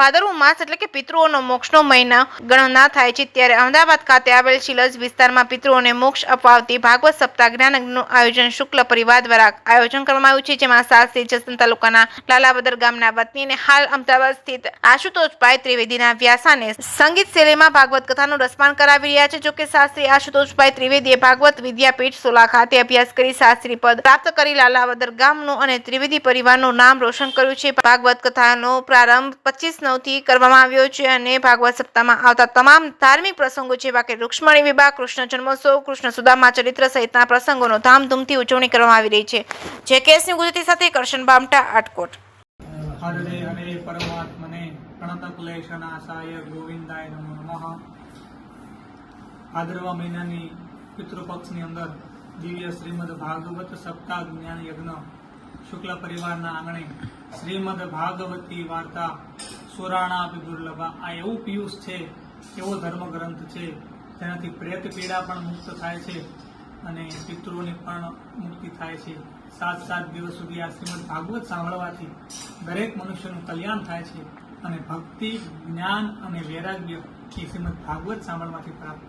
ભાદરવો માસ એટલે કે પિતૃઓનો મોક્ષનો મહિના ગણના થાય છે, ત્યારે અમદાવાદ ખાતે આવેલ શિલજ વિસ્તારમાં પિતૃઓને મોક્ષ અપાવતી ભાગવત સપ્તાહ જ્ઞાનયજ્ઞનું આયોજન શુક્લ પરિવાર દ્વારા આયોજન કરવામાં આવ્યું છે, જેમાં સાસરી જસદણ તાલુકાના લાલાવદર ગામના વતની અને હાલ અમદાવાદ સ્થિત આશુતોષભાઈ ત્રિવેદીના વ્યાસાને સંગીત શૈલીમાં ભાગવત કથાનું રસપાન કરાવી રહ્યા છે। જોકે શાસ્ત્રી આશુતોષભાઈ ત્રિવેદીએ ભાગવત વિદ્યાપીઠ સોલા ખાતે અભ્યાસ કરી શાસ્ત્રી પદ પ્રાપ્ત કરી લાલાવદર ગામનું અને ત્રિવેદી પરિવારનું નામ રોશન કર્યું છે। ભાગવત કથાનો પ્રારંભ 25/9 થી કરવામાં આવ્યો છે અને ભાગવત સપ્તાહમાં આવતા તમામ ધાર્મિક પ્રસંગો જેવા કે રૂક્ષ્મણી વિવાહ, કૃષ્ણ જન્મોત્સવ, કૃષ્ણ સુદામા ચરિત્ર સહિતના પ્રસંગોનો ધામધૂમથી ઉજવણી કરવામાં આવી રહી છે। જે કેસની ગુજરાતી સાથે કરશન બામટા આટકોટ। હરે હરે પરમાત્મને પ્रणतक्लेशनाशाय ગોવિંદાય નમો નમઃ। ભાદરવા મહિનાની પિતૃપક્ષની અંદર દિવ્ય શ્રીમદ ભાગવત સપ્તાહ જ્ઞાન યજ્ઞ શુક્લ પરિવારના આંગણે શ્રીમદ ભાગવતી વાર્તા સુરાણાપી દુર્લભા આ એવું પિયુષ છે, એવો ધર્મ ગ્રંથ છે જેનાથી પ્રેત પીડા પણ મુક્ત થાય છે અને પિતૃઓની પણ મુક્તિ થાય છે। 7 દિવસ સુધી આ શ્રીમદ ભાગવત સાંભળવાથી દરેક મનુષ્યનું કલ્યાણ થાય છે અને ભક્તિ, જ્ઞાન અને વૈરાગ્ય એ શ્રીમદ ભાગવત સાંભળવાથી પ્રાપ્ત